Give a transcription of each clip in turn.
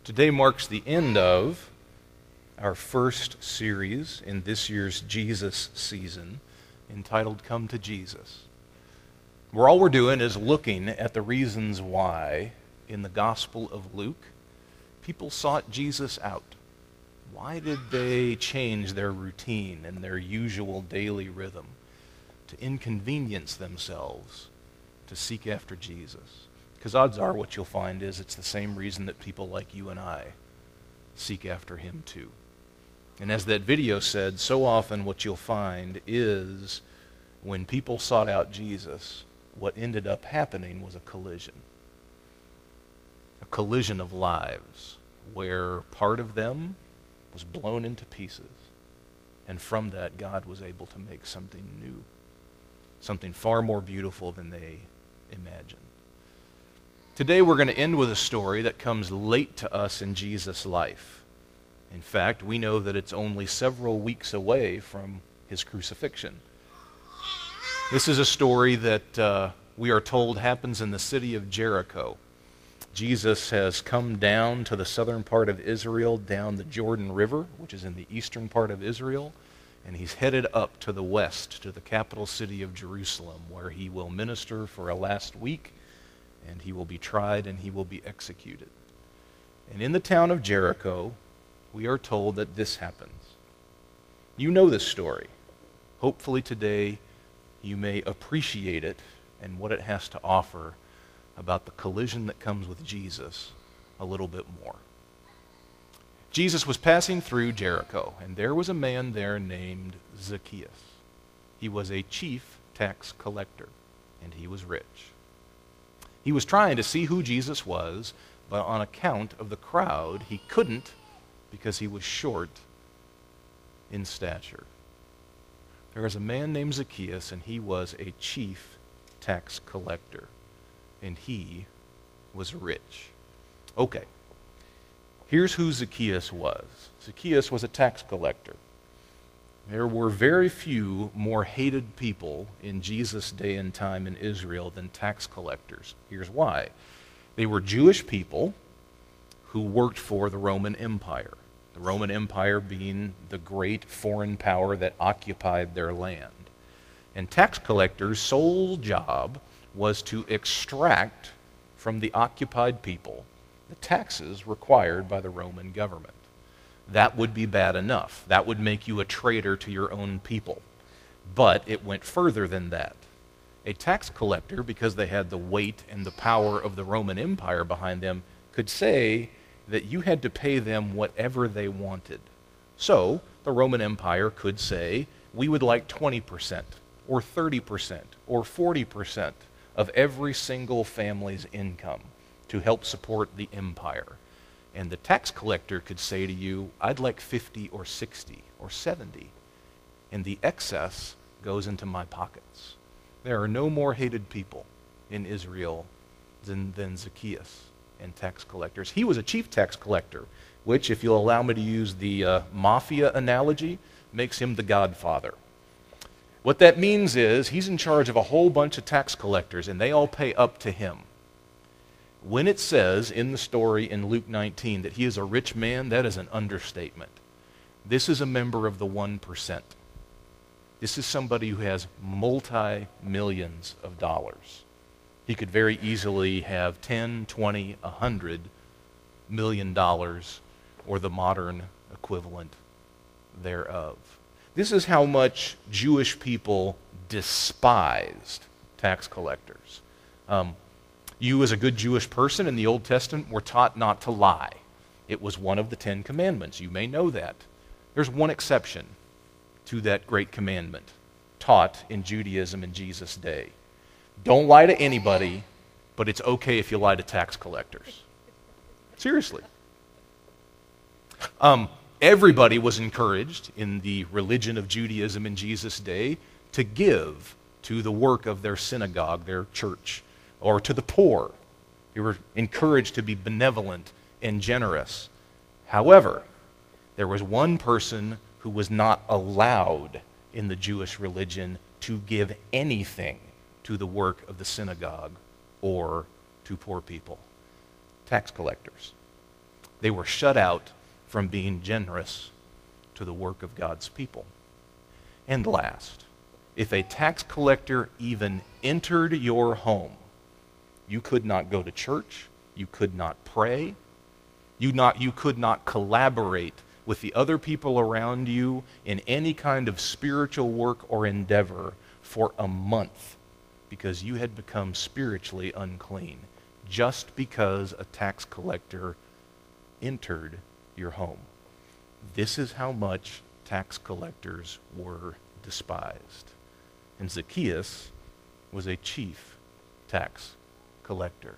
Today marks the end of our first series in this year's Jesus season, entitled Come to Jesus. Where all we're doing is looking at the reasons why, in the Gospel of Luke, people sought Jesus out. Why did they change their routine and their usual daily rhythm to inconvenience themselves to seek after Jesus? Because odds are what you'll find is it's the same reason that people like you and I seek after him too. And as that video said, so often what you'll find is when people sought out Jesus, what ended up happening was a collision of lives, where part of them was blown into pieces. And from that, God was able to make something new, something far more beautiful than they imagined. Today we're going to end with a story that comes late to us in Jesus' life. In fact, we know that it's only several weeks away from his crucifixion. This is a story that we are told happens in the city of Jericho. Jesus has come down to the southern part of Israel, down the Jordan River, which is in the eastern part of Israel, and he's headed up to the west, to the capital city of Jerusalem, where he will minister for a last week, and he will be tried and he will be executed. And in the town of Jericho, we are told that this happens. You know this story. Hopefully today you may appreciate it and what it has to offer about the collision that comes with Jesus a little bit more. Jesus was passing through Jericho, and there was a man there named Zacchaeus. He was a chief tax collector, and he was rich. He was trying to see who Jesus was, but on account of the crowd, he couldn't because he was short in stature. There was a man named Zacchaeus, and he was a chief tax collector, and he was rich. Okay, here's who Zacchaeus was. Zacchaeus was a tax collector. There were very few more hated people in Jesus' day and time in Israel than tax collectors. Here's why. They were Jewish people who worked for the Roman Empire. The Roman Empire being the great foreign power that occupied their land. And tax collectors' sole job was to extract from the occupied people the taxes required by the Roman government. That would be bad enough. That would make you a traitor to your own people. But it went further than that. A tax collector, because they had the weight and the power of the Roman Empire behind them, could say that you had to pay them whatever they wanted. So the Roman Empire could say, we would like 20% or 30% or 40% of every single family's income to help support the empire. And the tax collector could say to you, I'd like 50 or 60 or 70. And the excess goes into my pockets. There are no more hated people in Israel than Zacchaeus and tax collectors. He was a chief tax collector, which, if you'll allow me to use the mafia analogy, makes him the godfather. What that means is he's in charge of a whole bunch of tax collectors, and they all pay up to him. When it says in the story in Luke 19 that he is a rich man, that is an understatement. This is a member of the 1%. This is somebody who has multi-millions of dollars. He could very easily have 10, 20, 100 million dollars, or the modern equivalent thereof. This is how much Jewish people despised tax collectors. You, as a good Jewish person in the Old Testament, were taught not to lie. It was one of the 10 commandments. You may know that. There's one exception to that great commandment taught in Judaism in Jesus' day. Don't lie to anybody, but it's okay if you lie to tax collectors. Seriously. Everybody was encouraged in the religion of Judaism in Jesus' day to give to the work of their synagogue, their church, or to the poor. They were encouraged to be benevolent and generous. However, there was one person who was not allowed in the Jewish religion to give anything to the work of the synagogue or to poor people. Tax collectors. They were shut out from being generous to the work of God's people. And last, if a tax collector even entered your home, you could not go to church, you could not pray, you could not collaborate with the other people around you in any kind of spiritual work or endeavor for a month because you had become spiritually unclean just because a tax collector entered your home. This is how much tax collectors were despised. And Zacchaeus was a chief tax collector.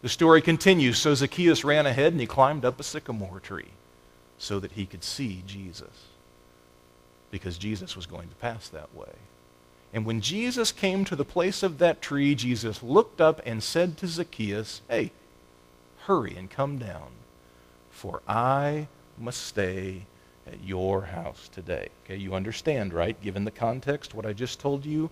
The story continues. So Zacchaeus ran ahead and he climbed up a sycamore tree so that he could see Jesus, because Jesus was going to pass that way. And when Jesus came to the place of that tree, Jesus looked up and said to Zacchaeus, "Hey, hurry and come down, for I must stay at your house today." Okay, you understand, right? Given the context, what I just told you,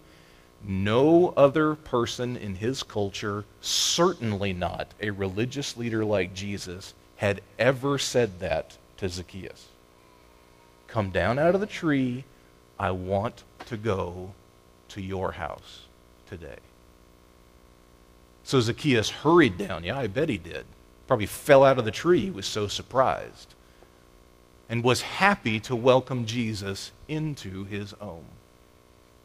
no other person in his culture, certainly not a religious leader like Jesus, had ever said that to Zacchaeus. Come down out of the tree. I want to go to your house today. So Zacchaeus hurried down. Yeah, I bet he did. Probably fell out of the tree. He was so surprised. And was happy to welcome Jesus into his home.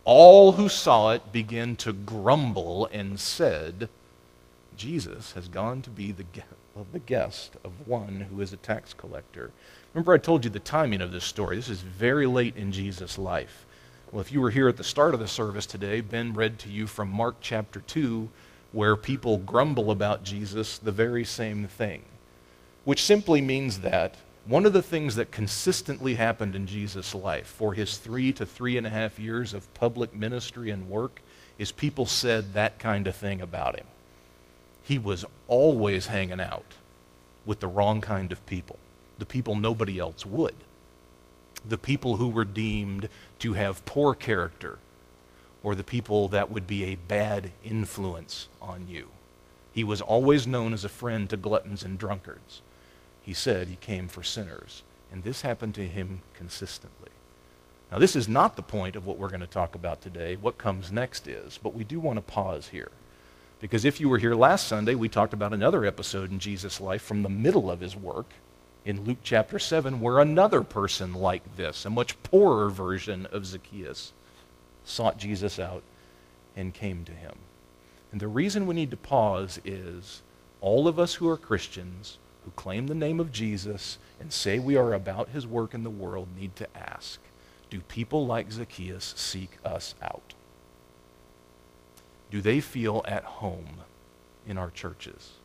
All who saw it began to grumble and said, "Jesus has gone to be the guest of one who is a tax collector." Remember I told you the timing of this story. This is very late in Jesus' life. Well, if you were here at the start of the service today, Ben read to you from Mark chapter 2, where people grumble about Jesus the very same thing, which simply means that one of the things that consistently happened in Jesus' life for his 3 to 3.5 years of public ministry and work is people said that kind of thing about him. He was always hanging out with the wrong kind of people, the people nobody else would, the people who were deemed to have poor character, or the people that would be a bad influence on you. He was always known as a friend to gluttons and drunkards. He said he came for sinners, and this happened to him consistently. Now, this is not the point of what we're going to talk about today. What comes next is, but we do want to pause here. Because if you were here last Sunday, we talked about another episode in Jesus' life from the middle of his work in Luke chapter 7, where another person like this, a much poorer version of Zacchaeus, sought Jesus out and came to him. And the reason we need to pause is all of us who are Christians, who claim the name of Jesus and say we are about his work in the world, need to ask, do people like Zacchaeus seek us out? Do they feel at home in our churches?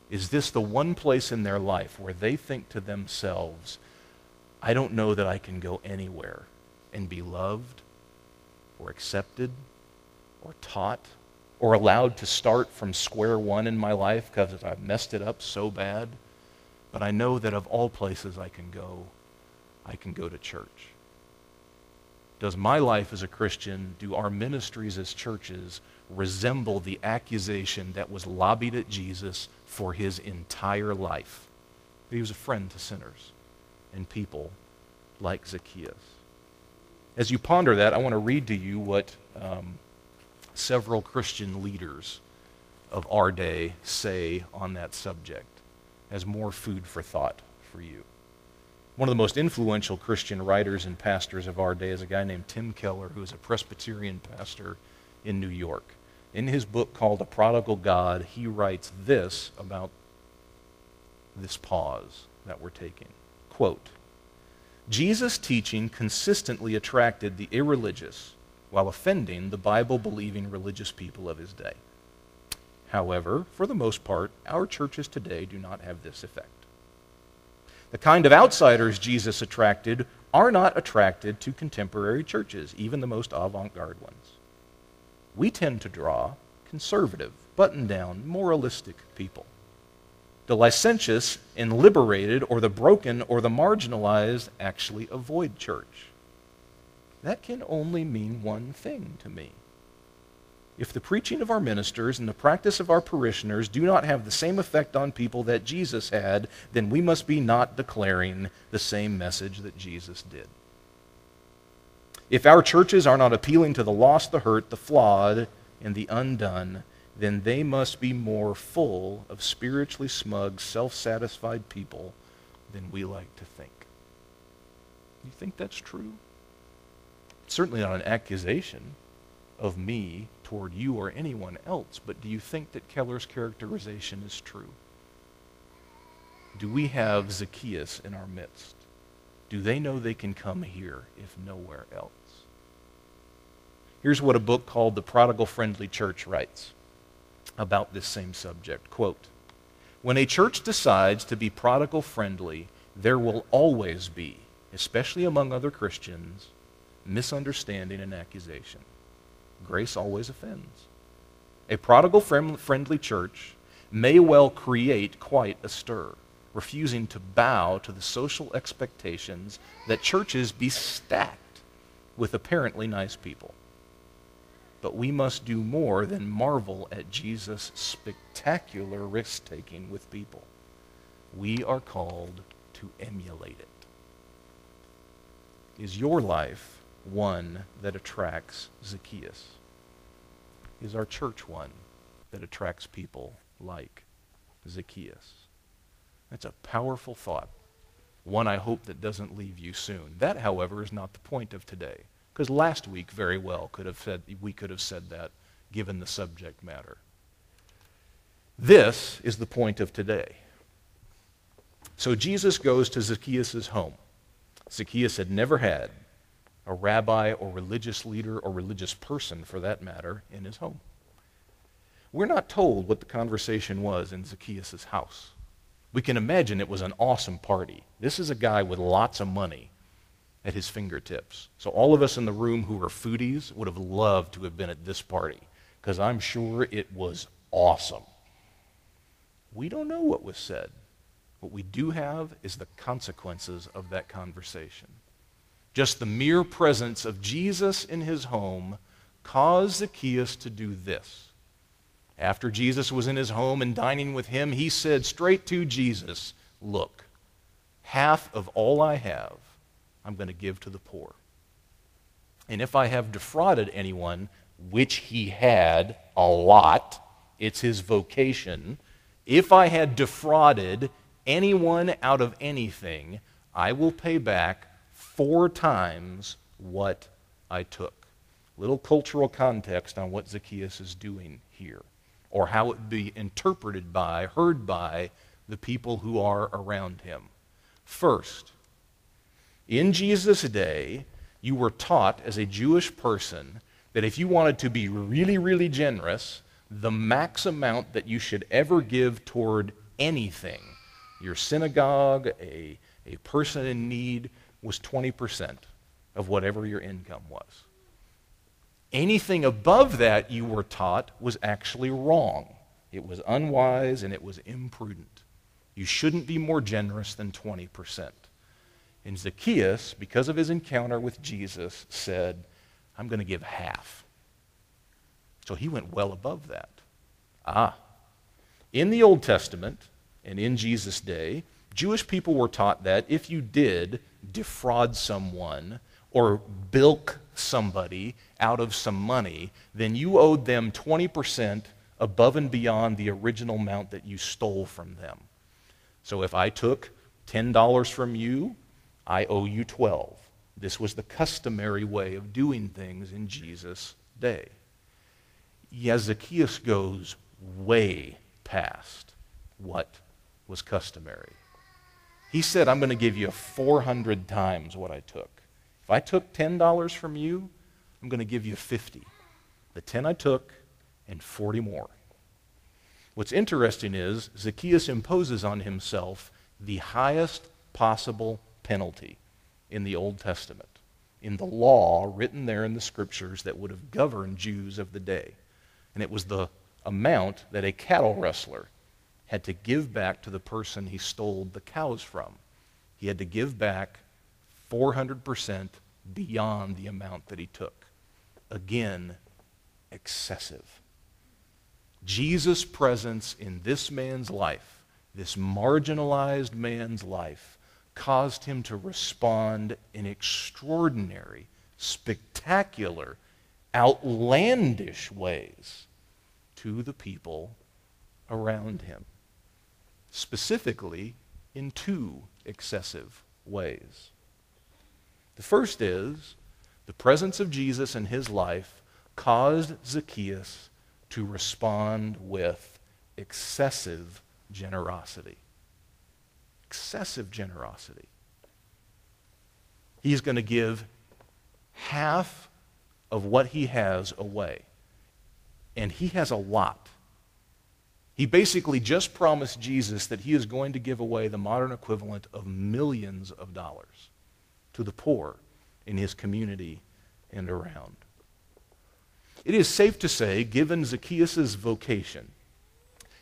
Is this the one place in their life where they think to themselves, I don't know that I can go anywhere and be loved or accepted or taught or allowed to start from square one in my life because I've messed it up so bad, but I know that of all places I can go to church. Does my life as a Christian, do our ministries as churches resemble the accusation that was lobbied at Jesus for his entire life? He was a friend to sinners and people like Zacchaeus. As you ponder that, I want to read to you what several Christian leaders of our day say on that subject as more food for thought for you. One of the most influential Christian writers and pastors of our day is a guy named Tim Keller, who is a Presbyterian pastor in New York. In his book called A Prodigal God, he writes this about this pause that we're taking. Quote, Jesus' teaching consistently attracted the irreligious while offending the Bible-believing religious people of his day. However, for the most part, our churches today do not have this effect. The kind of outsiders Jesus attracted are not attracted to contemporary churches, even the most avant-garde ones. We tend to draw conservative, buttoned-down, moralistic people. The licentious and liberated, or the broken, or the marginalized actually avoid church. That can only mean one thing to me. if the preaching of our ministers and the practice of our parishioners do not have the same effect on people that Jesus had, then we must be not declaring the same message that Jesus did. If our churches are not appealing to the lost, the hurt, the flawed, and the undone, then they must be more full of spiritually smug, self-satisfied people than we like to think. You think that's true? It's certainly not an accusation of me toward you or anyone else, but do you think that Keller's characterization is true? Do we have Zacchaeus in our midst? Do they know they can come here if nowhere else? Here's what a book called The Prodigal Friendly Church writes about this same subject. Quote, "When a church decides to be prodigal friendly, there will always be, especially among other Christians, misunderstanding and accusation. Grace always offends. A prodigal friendly church may well create quite a stir, refusing to bow to the social expectations that churches be stacked with apparently nice people. But we must do more than marvel at Jesus' spectacular risk-taking with people. We are called to emulate it." Is your life one that attracts Zacchaeus? Is our church one that attracts people like Zacchaeus? That's a powerful thought, one I hope that doesn't leave you soon. That, however, is not the point of today, because last week very well we could have said that given the subject matter. This is the point of today. So Jesus goes to Zacchaeus' home. Zacchaeus had never had a rabbi or religious leader or religious person, for that matter, in his home. We're not told what the conversation was in Zacchaeus' house. We can imagine it was an awesome party. This is a guy with lots of money at his fingertips. So all of us in the room who are foodies would have loved to have been at this party, because I'm sure it was awesome. We don't know what was said. What we do have is the consequences of that conversation. Just the mere presence of Jesus in his home caused Zacchaeus to do this. After Jesus was in his home and dining with him, he said straight to Jesus, "Look, half of all I have, I'm going to give to the poor. And if I have defrauded anyone," which he had a lot, it's his vocation, "if I had defrauded anyone out of anything, I will pay back 4 times what I took." Little cultural context on what Zacchaeus is doing here, or how it would be interpreted by, heard by, the people who are around him. First, in Jesus' day, you were taught as a Jewish person that if you wanted to be really, really generous, the max amount that you should ever give toward anything, your synagogue, a person in need, was 20% of whatever your income was. Anything above that, you were taught, was actually wrong. It was unwise and it was imprudent. You shouldn't be more generous than 20%. And Zacchaeus, because of his encounter with Jesus, said, "I'm going to give half." So he went well above that. In the Old Testament and in Jesus' day, Jewish people were taught that if you did defraud someone or bilk somebody out of some money, then you owed them 20% above and beyond the original amount that you stole from them. So if I took $10 from you, I owe you 12. This was the customary way of doing things in Jesus' day. Yet Zacchaeus goes way past what was customary. He said, "I'm going to give you 400 times what I took. If I took $10 from you, I'm going to give you 50. The 10 I took and 40 more." What's interesting is Zacchaeus imposes on himself the highest possible penalty in the Old Testament, in the law written there in the scriptures that would have governed Jews of the day. And it was the amount that a cattle rustler had to give back to the person he stole the cows from. He had to give back 400% beyond the amount that he took. Again, excessive. Jesus' presence in this man's life, this marginalized man's life, caused him to respond in extraordinary, spectacular, outlandish ways to the people around him. Specifically, in two excessive ways. The first is, the presence of Jesus in his life caused Zacchaeus to respond with excessive generosity. Excessive generosity. He's going to give half of what he has away. And he has a lot. He basically just promised Jesus that he is going to give away the modern equivalent of millions of dollars to the poor in his community and around. It is safe to say, given Zacchaeus' vocation,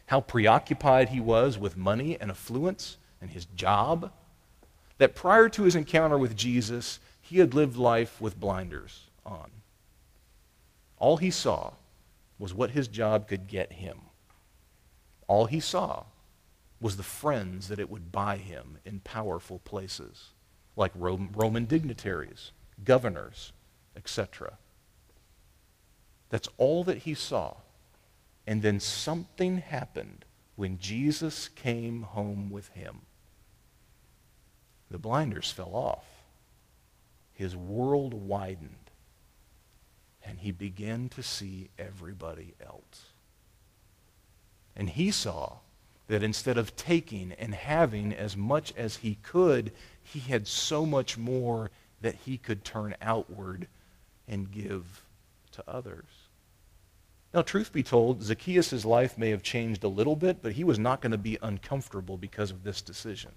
how preoccupied he was with money and affluence and his job, that prior to his encounter with Jesus, he had lived life with blinders on. All he saw was what his job could get him. All he saw was the friends that it would buy him in powerful places, like Roman dignitaries, governors, etc. That's all that he saw. And then something happened when Jesus came home with him. The blinders fell off. His world widened. And he began to see everybody else. And he saw that instead of taking and having as much as he could, he had so much more that he could turn outward and give to others. Now, truth be told, Zacchaeus' life may have changed a little bit, but he was not going to be uncomfortable because of this decision.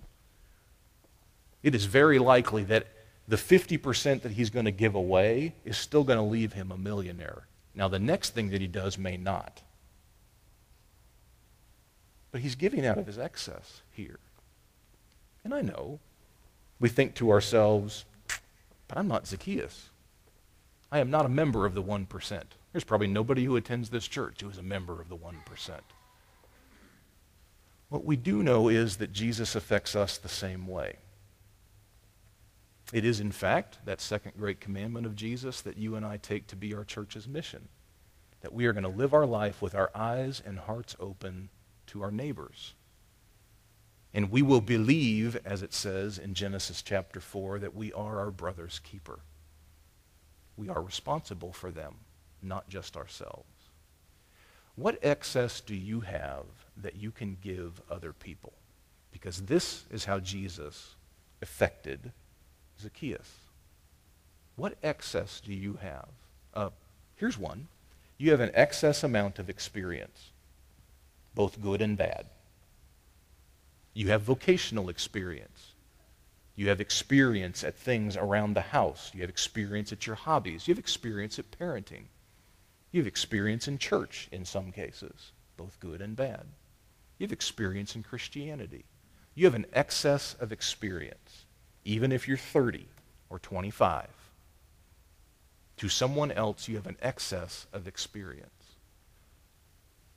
It is very likely that the 50% that he's going to give away is still going to leave him a millionaire. Now, the next thing that he does may not. But he's giving out of his excess here. And I know, we think to ourselves, but I'm not Zacchaeus. I am not a member of the 1%. There's probably nobody who attends this church who is a member of the 1%. What we do know is that Jesus affects us the same way. It is, in fact, that second great commandment of Jesus that you and I take to be our church's mission, that we are going to live our life with our eyes and hearts open to our neighbors. And we will believe, as it says in Genesis chapter 4, that we are our brother's keeper. We are responsible for them, not just ourselves. What excess do you have that you can give other people? Because this is how Jesus affected Zacchaeus. What excess do you have? Here's one. You have an excess amount of experience, both good and bad. You have vocational experience. You have experience at things around the house. You have experience at your hobbies. You have experience at parenting. You have experience in church in some cases, both good and bad. You have experience in Christianity. You have an excess of experience, even if you're 30 or 25. To someone else, you have an excess of experience.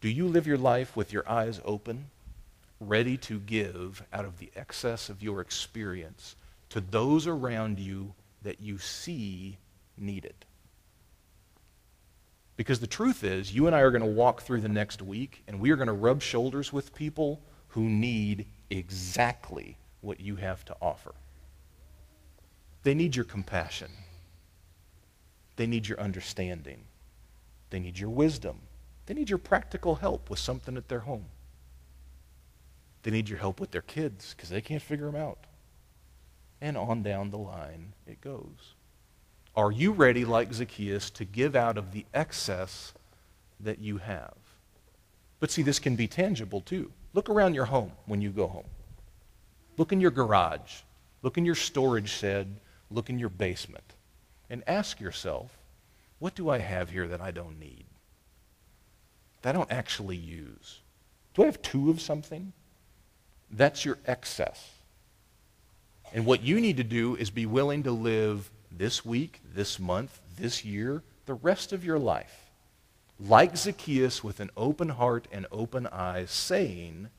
Do you live your life with your eyes open, ready to give out of the excess of your experience to those around you that you see need it? Because the truth is, you and I are going to walk through the next week, and we are going to rub shoulders with people who need exactly what you have to offer. They need your compassion. They need your understanding. They need your wisdom. They need your practical help with something at their home. They need your help with their kids because they can't figure them out. And on down the line it goes. Are you ready, like Zacchaeus, to give out of the excess that you have? But see, this can be tangible too. Look around your home when you go home. Look in your garage. Look in your storage shed. Look in your basement. And ask yourself, what do I have here that I don't need? That I don't actually use? Do I have 2 of something? That's your excess. And what you need to do is be willing to live this week, this month, this year, the rest of your life like Zacchaeus, with an open heart and open eyes, saying,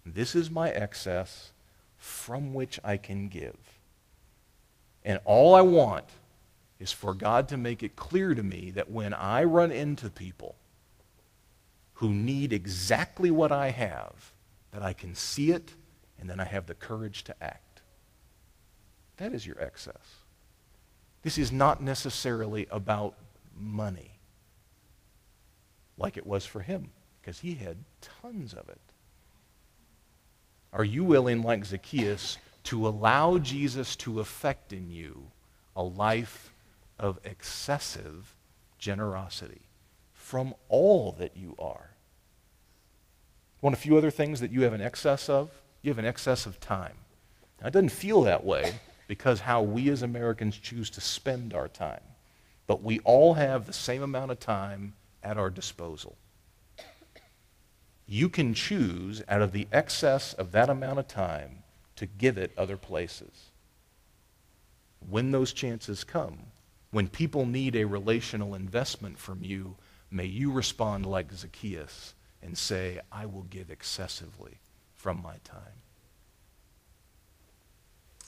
this is my excess from which I can give. And all I want is for God to make it clear to me that when I run into people who need exactly what I have, that I can see it and then I have the courage to act. That is your excess. This is not necessarily about money like it was for him, because he had tons of it. Are you willing, like Zacchaeus, to allow Jesus to effect in you a life of excessive generosity from all that you are? Want a few other things that you have an excess of? You have an excess of time. Now, it doesn't feel that way because how we as Americans choose to spend our time. But we all have the same amount of time at our disposal. You can choose out of the excess of that amount of time to give it other places. When those chances come, when people need a relational investment from you, may you respond like Zacchaeus and say, I will give excessively from my time.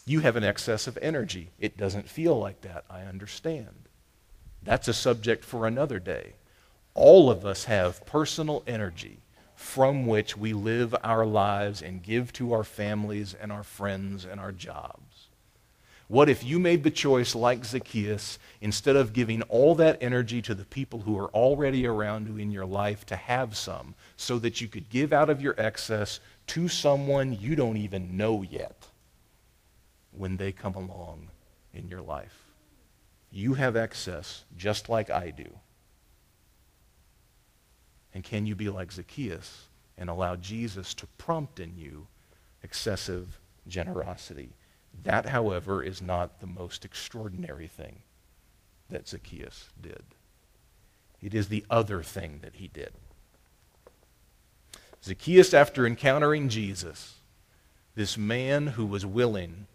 You have an excess of energy. It doesn't feel like that, I understand. That's a subject for another day. All of us have personal energy from which we live our lives and give to our families and our friends and our jobs. What if you made the choice, like Zacchaeus, instead of giving all that energy to the people who are already around you in your life, to have some, so that you could give out of your excess to someone you don't even know yet when they come along in your life? You have excess just like I do. And can you be like Zacchaeus and allow Jesus to prompt in you excessive generosity? That, however, is not the most extraordinary thing that Zacchaeus did. It is the other thing that he did. Zacchaeus, after encountering Jesus, this man who was willing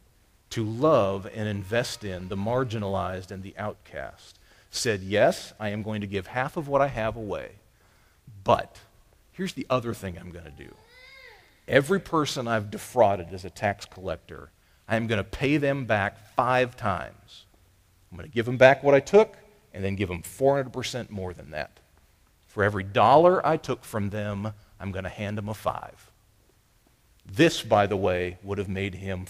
to love and invest in the marginalized and the outcast, said, yes, I am going to give half of what I have away. But here's the other thing I'm going to do. Every person I've defrauded as a tax collector, I'm going to pay them back 5 times. I'm going to give them back what I took and then give them 400% more than that. For every $1 I took from them, I'm going to hand them a 5. This, by the way, would have made him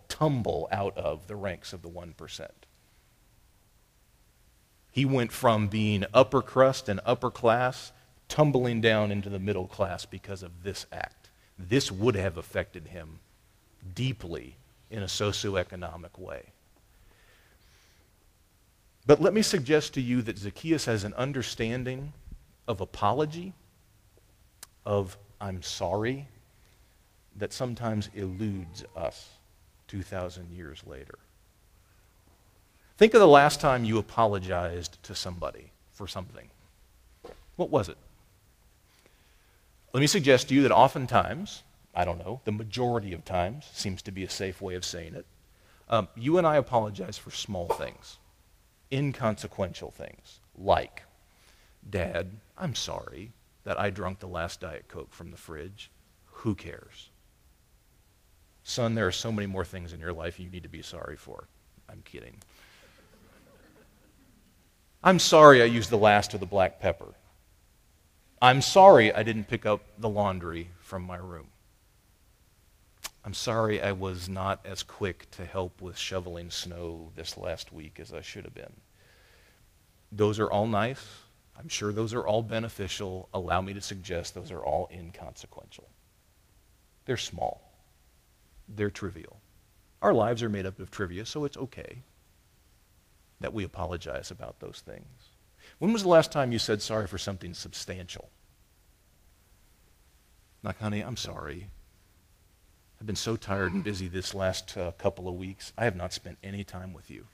tumble out of the ranks of the 1%. He went from being upper crust and upper class tumbling down into the middle class because of this act. This would have affected him deeply in a socioeconomic way. But let me suggest to you that Zacchaeus has an understanding of apology, of I'm sorry, that sometimes eludes us 2,000 years later. Think of the last time you apologized to somebody for something. What was it? Let me suggest to you that oftentimes, I don't know, the majority of times, seems to be a safe way of saying it, you and I apologize for small things, inconsequential things, like, Dad, I'm sorry that I drank the last Diet Coke from the fridge. Who cares? Son, there are so many more things in your life you need to be sorry for. I'm kidding. I'm sorry I used the last of the black pepper. I'm sorry I didn't pick up the laundry from my room. I'm sorry I was not as quick to help with shoveling snow this last week as I should have been. Those are all nice. I'm sure those are all beneficial. Allow me to suggest those are all inconsequential. They're small. They're trivial. Our lives are made up of trivia, so it's okay that we apologize about those things. When was the last time you said sorry for something substantial? Like, honey, I'm sorry. I've been so tired and busy this last couple of weeks. I have not spent any time with you.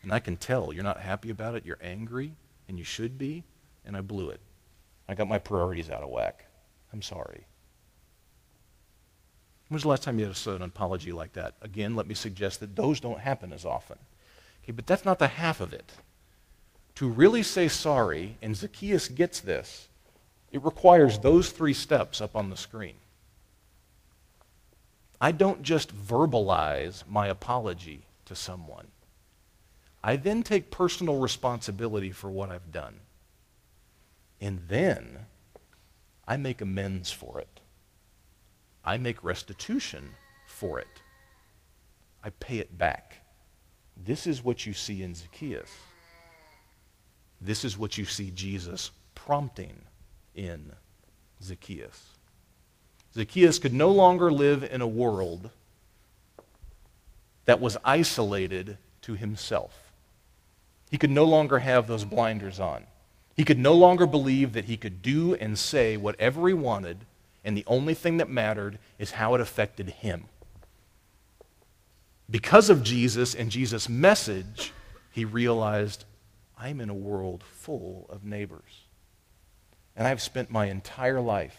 And I can tell you're not happy about it. You're angry, and you should be, and I blew it. I got my priorities out of whack. I'm sorry. When was the last time you had an apology like that? Again, let me suggest that those don't happen as often. Okay, but that's not the half of it. To really say sorry, and Zacchaeus gets this, it requires those 3 steps up on the screen. I don't just verbalize my apology to someone. I then take personal responsibility for what I've done. And then I make amends for it. I make restitution for it. I pay it back. This is what you see in Zacchaeus. This is what you see Jesus prompting in Zacchaeus. Zacchaeus could no longer live in a world that was isolated to himself. He could no longer have those blinders on. He could no longer believe that he could do and say whatever he wanted, and the only thing that mattered is how it affected him. Because of Jesus and Jesus' message, he realized, I'm in a world full of neighbors. And I've spent my entire life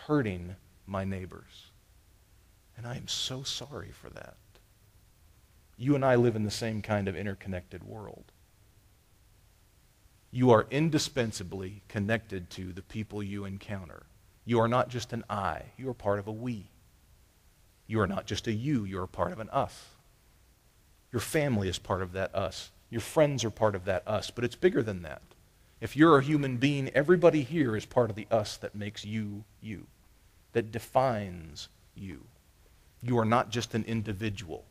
hurting my neighbors. And I am so sorry for that. You and I live in the same kind of interconnected world. You are indispensably connected to the people you encounter. You are not just an I, you are part of a we. You are not just a you are part of an us. Your family is part of that us. Your friends are part of that us, but it's bigger than that. If you're a human being, everybody here is part of the us that makes you, you, that defines you. You are not just an individual.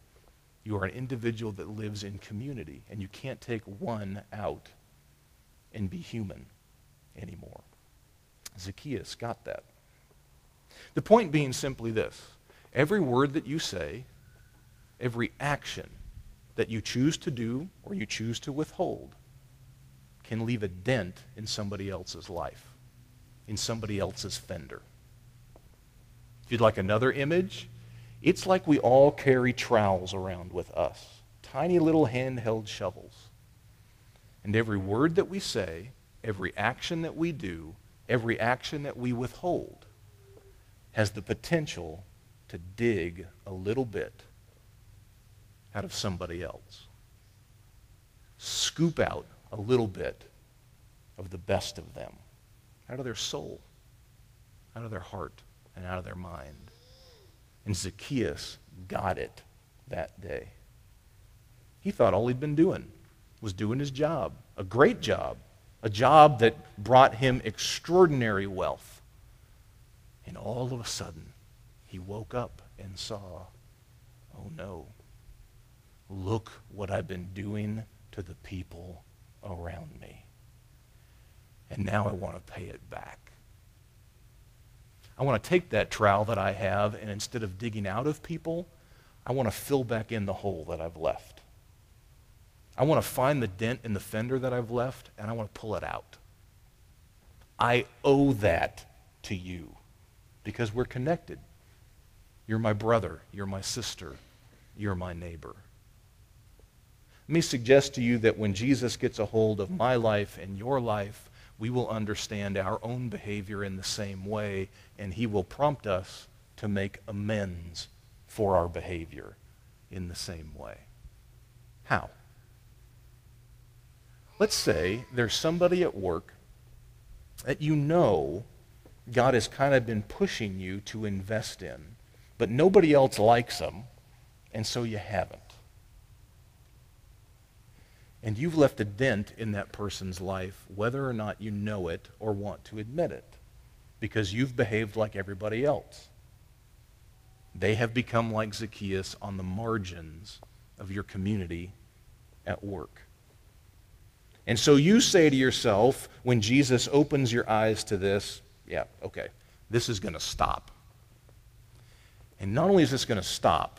You are an individual that lives in community, and you can't take one out and be human anymore. Zacchaeus got that. The point being simply this: every word that you say, every action that you choose to do or you choose to withhold can leave a dent in somebody else's life, in somebody else's fender. If you'd like another image, it's like we all carry trowels around with us, tiny little handheld shovels. And every word that we say, every action that we do, every action that we withhold has the potential to dig a little bit out of somebody else. Scoop out a little bit of the best of them, out of their soul, out of their heart, and out of their mind. And Zacchaeus got it that day. He thought all he'd been doing was doing his job, a great job, a job that brought him extraordinary wealth. And all of a sudden, he woke up and saw, oh no, look what I've been doing to the people around me. And now I want to pay it back. I want to take that trowel that I have, and instead of digging out of people, I want to fill back in the hole that I've left. I want to find the dent in the fender that I've left, and I want to pull it out. I owe that to you because we're connected. You're my brother. You're my sister. You're my neighbor. Let me suggest to you that when Jesus gets a hold of my life and your life, we will understand our own behavior in the same way, and he will prompt us to make amends for our behavior in the same way. How? Let's say there's somebody at work that you know God has kind of been pushing you to invest in, but nobody else likes them, and so you haven't. And you've left a dent in that person's life, whether or not you know it or want to admit it, because you've behaved like everybody else. They have become like Zacchaeus on the margins of your community at work. And so you say to yourself, when Jesus opens your eyes to this, yeah, okay, this is going to stop. And not only is this going to stop,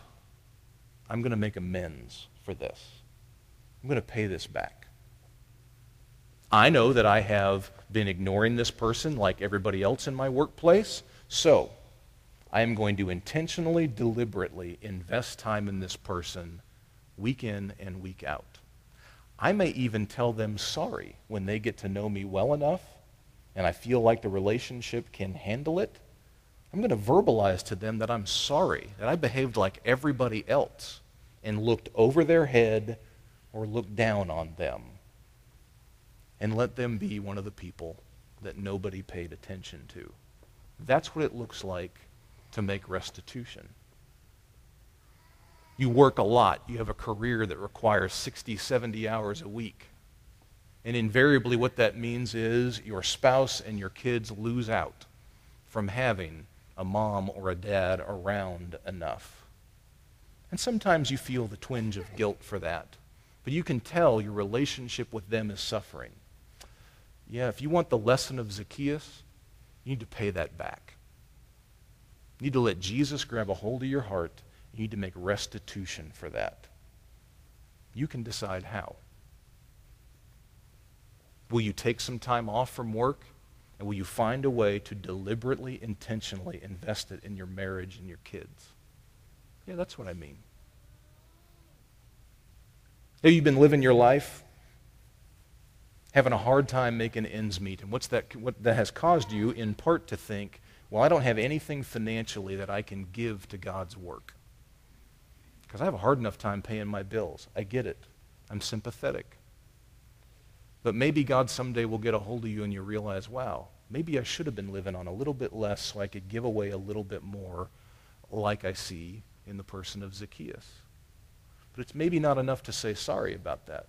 I'm going to make amends for this. I'm going to pay this back. I know that I have been ignoring this person like everybody else in my workplace, so I am going to intentionally, deliberately invest time in this person week in and week out. I may even tell them sorry when they get to know me well enough and I feel like the relationship can handle it. I'm going to verbalize to them that I'm sorry, that I behaved like everybody else and looked over their head or looked down on them. and let them be one of the people that nobody paid attention to. That's what it looks like to make restitution. You work a lot. You have a career that requires 60, 70 hours a week. And invariably what that means is your spouse and your kids lose out from having a mom or a dad around enough. And sometimes you feel the twinge of guilt for that. But you can tell your relationship with them is suffering. Yeah, if you want the lesson of Zacchaeus, you need to pay that back. You need to let Jesus grab a hold of your heart. You need to make restitution for that. You can decide how. Will you take some time off from work? And will you find a way to deliberately, intentionally invest it in your marriage and your kids? Yeah, that's what I mean. Have you been living your life having a hard time making ends meet? And what that has caused you in part to think, well, I don't have anything financially that I can give to God's work. Because I have a hard enough time paying my bills. I get it. I'm sympathetic. But maybe God someday will get a hold of you and you realize, wow, maybe I should have been living on a little bit less so I could give away a little bit more, like I see in the person of Zacchaeus. But it's maybe not enough to say sorry about that.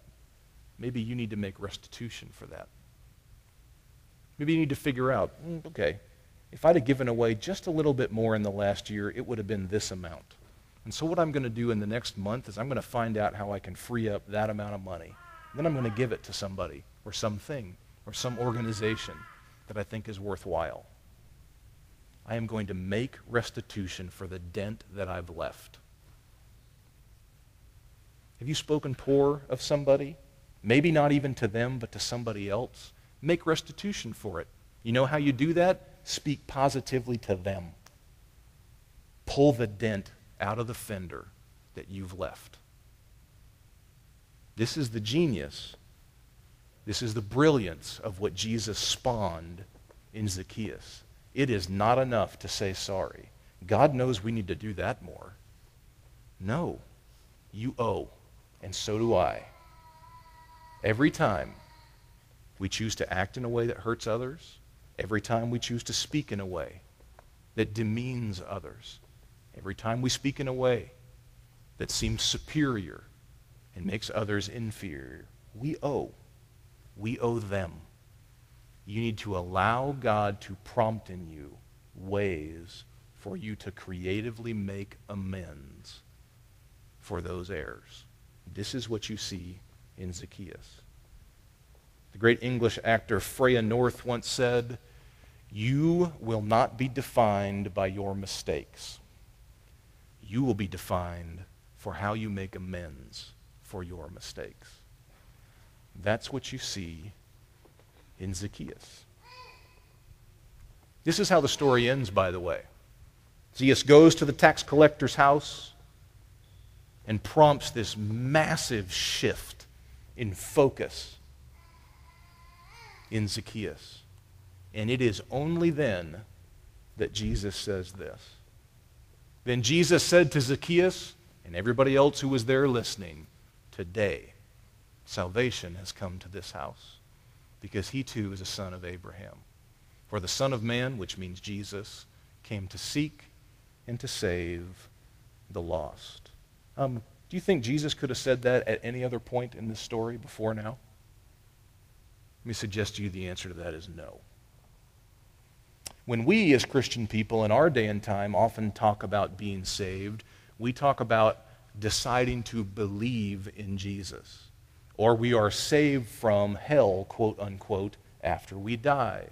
Maybe you need to make restitution for that. Maybe you need to figure out, okay, if I'd have given away just a little bit more in the last year, it would have been this amount. And so what I'm going to do in the next month is I'm going to find out how I can free up that amount of money. Then I'm going to give it to somebody or something or some organization that I think is worthwhile. I am going to make restitution for the dent that I've left. Have you spoken poor of somebody? Maybe not even to them, but to somebody else. Make restitution for it. You know how you do that? Speak positively to them. Pull the dent out of the fender that you've left. This is the genius. This is the brilliance of what Jesus spawned in Zacchaeus. It is not enough to say sorry. God knows we need to do that more. No, you owe, and so do I. Every time we choose to act in a way that hurts others, every time we choose to speak in a way that demeans others, every time we speak in a way that seems superior and makes others inferior, we owe. We owe them. You need to allow God to prompt in you ways for you to creatively make amends for those errors. This is what you see in Zacchaeus. The great English actor Freya North once said, "You will not be defined by your mistakes. You will be defined for how you make amends for your mistakes." That's what you see in Zacchaeus. This is how the story ends, by the way. Zacchaeus goes to the tax collector's house and prompts this massive shift in focus in Zacchaeus. And it is only then that Jesus says this. Then Jesus said to Zacchaeus and everybody else who was there listening, "Today, salvation has come to this house, because he too is a son of Abraham. For the Son of Man," which means Jesus, "came to seek and to save the lost." Do you think Jesus could have said that at any other point in this story before now? Let me suggest to you the answer to that is no. When we as Christian people in our day and time often talk about being saved, we talk about deciding to believe in Jesus. Or we are saved from hell, quote unquote, after we die.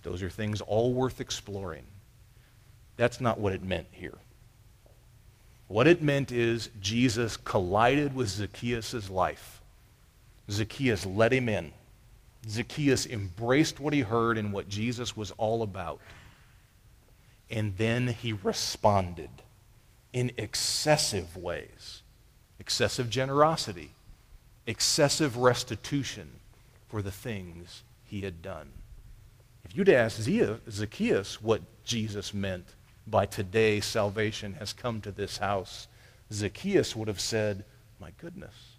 Those are things all worth exploring. That's not what it meant here. What it meant is Jesus collided with Zacchaeus' life. Zacchaeus let him in. Zacchaeus embraced what he heard and what Jesus was all about. And then he responded in excessive ways. Excessive generosity. Excessive restitution for the things he had done. If you'd asked Zacchaeus what Jesus meant by "today salvation has come to this house," Zacchaeus would have said, "My goodness,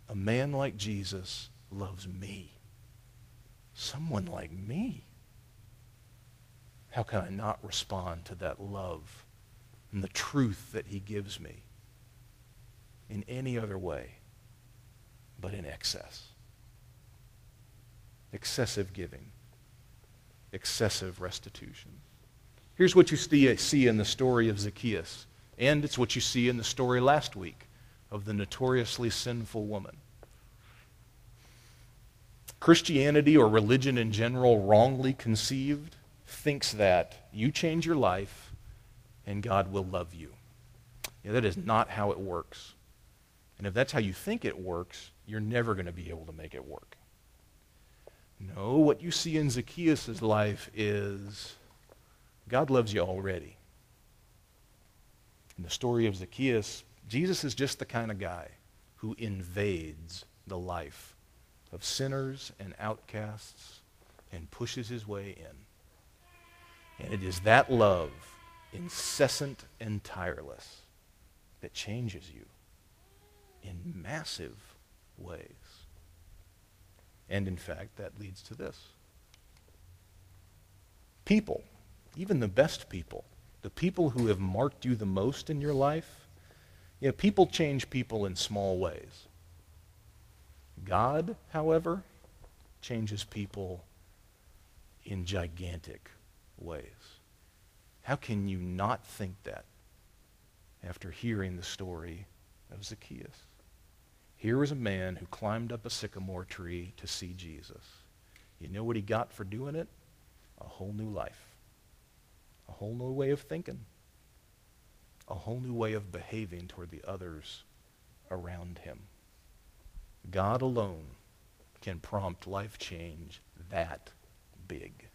a man like Jesus loves me. someone like me. How can I not respond to that love and the truth that he gives me in any other way but in excess? Excessive giving, excessive restitution. Here's what you see in the story of Zacchaeus, and it's what you see in the story last week of the notoriously sinful woman. Christianity, or religion in general, wrongly conceived, thinks that you change your life and God will love you. That is not how it works. And if that's how you think it works, you're never going to be able to make it work. No, what you see in Zacchaeus' life is God loves you already. In the story of Zacchaeus, Jesus is just the kind of guy who invades the life of sinners and outcasts and pushes his way in. And it is that love, incessant and tireless, that changes you in massive ways. And in fact, that leads to this. People, even the best people, the people who have marked you the most in your life, people change people in small ways. God, however, changes people in gigantic ways. How can you not think that after hearing the story of Zacchaeus? Here was a man who climbed up a sycamore tree to see Jesus. You know what he got for doing it? A whole new life. A whole new way of thinking. A whole new way of behaving toward the others around him. God alone can prompt life change that big.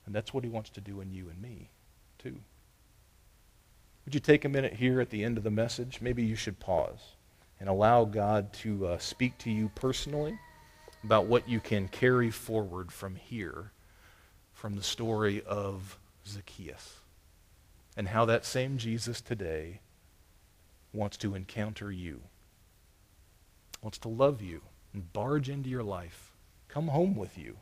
And that's what he wants to do in you and me, too. Would you take a minute here at the end of the message? Maybe you should pause and allow God to speak to you personally about what you can carry forward from here, from the story of Zacchaeus, and how that same Jesus today wants to encounter you, wants to love you and barge into your life, come home with you.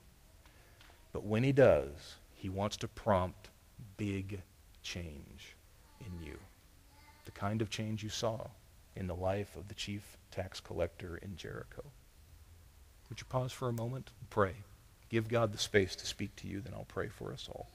But when he does, he wants to prompt big change in you, the kind of change you saw in the life of the chief tax collector in Jericho. Would you pause for a moment and pray? Give God the space to speak to you, then I'll pray for us all.